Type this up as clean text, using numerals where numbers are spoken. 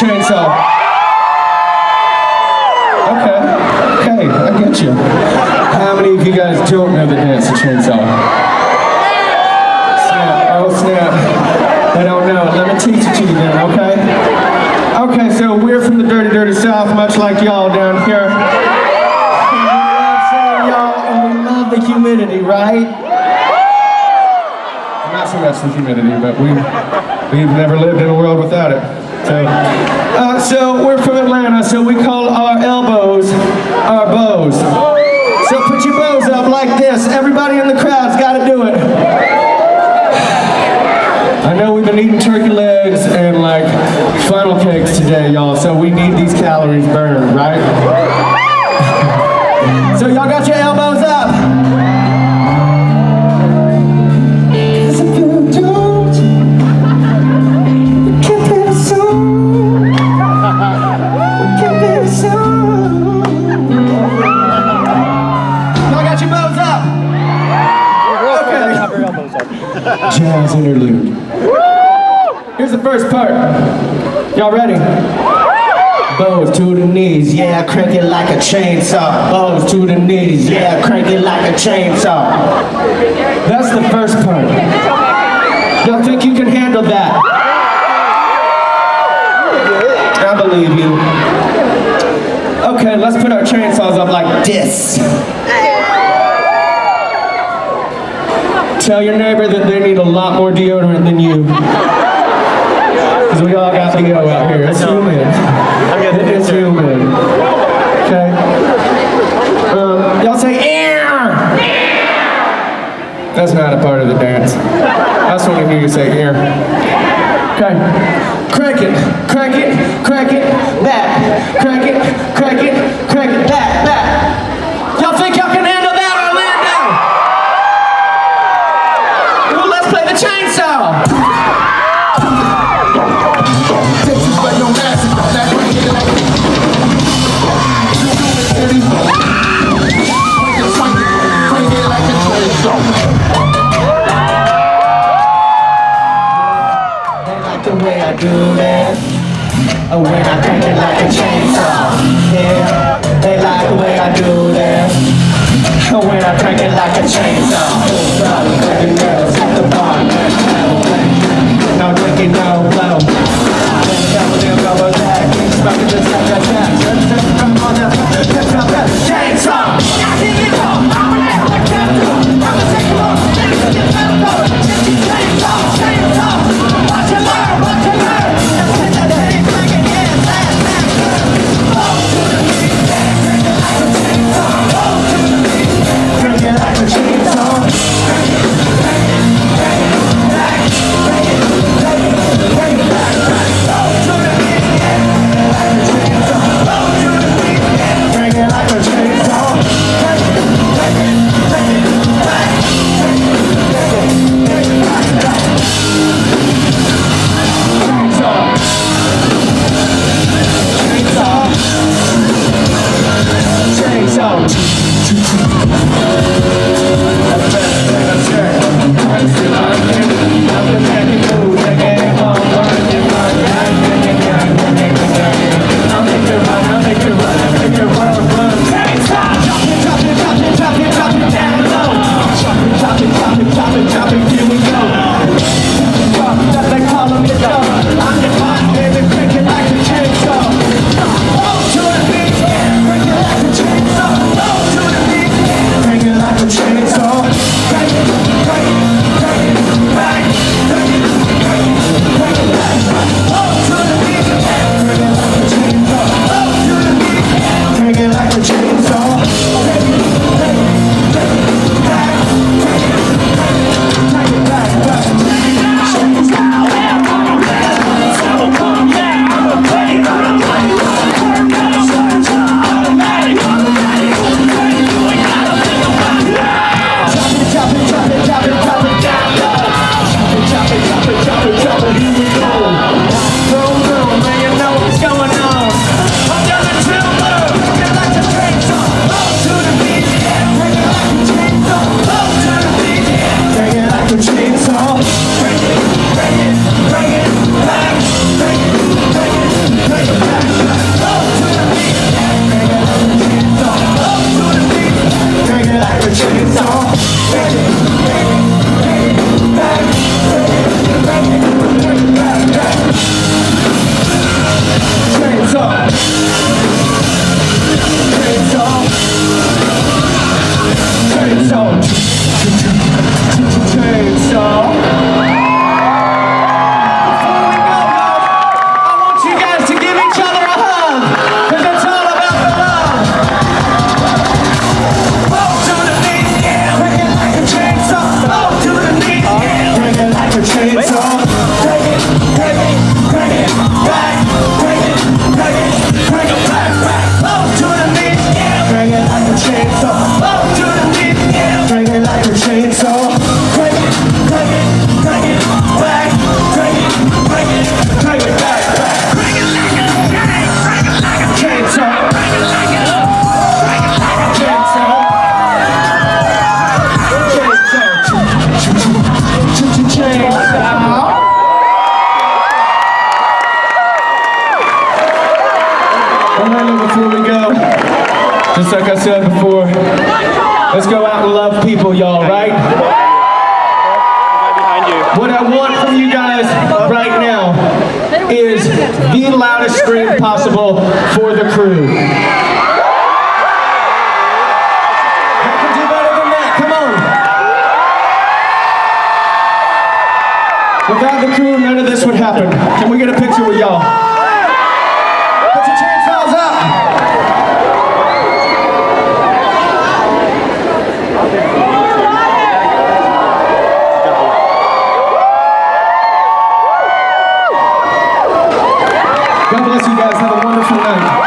chainsaw? Okay, I get you. How many of you guys don't know the dance of chainsaw? Snap, oh snap. They don't know it. Let me teach it to you then, okay? Okay, so we're from the dirty, dirty South, much like y'all down here. And we love saying y'all, and we love the humidity, right? Not so much the humidity, but we've never lived in a world without it. So we're from Atlanta, so we call our elbows our bows. So put your bows up like this. Everybody in the crowd's got to do it. I know we've been eating turkey legs and like funnel cakes today, y'all, so we need these calories burned, right? So y'all got your elbows up. Jazz interlude. Here's the first part. Y'all ready? Bows to the knees, yeah, crank it like a chainsaw. Bows to the knees, yeah, crank it like a chainsaw. That's the first part. Y'all think you can handle that? I believe you. Okay, let's put our chainsaws up like this. Tell your neighbor that they need a lot more deodorant than you. Because we all got deo out here. It's humid. It's humid. Okay? Y'all say, air! That's not a part of the dance. I just want to hear you say air. Okay. Crank it, crank it, crank it, back. Crank it, crank it, crank it, back, back. Y'all think y'all can handle that, Orlando? Well, let's play the chainsaw. Do that when I crank it like a chainsaw. Yeah, they like the way I do that when I crank it like a chainsaw. Baby girls at the bar, no drinking, no blow. Double that, smoking just like a jack. Chainsaw. I can get home. I'm gonna take a look. Chainsaw. Watch it learn. Watch it learn. Bring it like a chainsaw. just like I said before, let's go out and love people, y'all, right? What I want from you guys right now is the loudest scream possible for the crew. I can do better than that, come on. Without the crew, none of this would happen. Can we get a picture with y'all? Put your chainsaws up. God bless you guys. Have a wonderful night.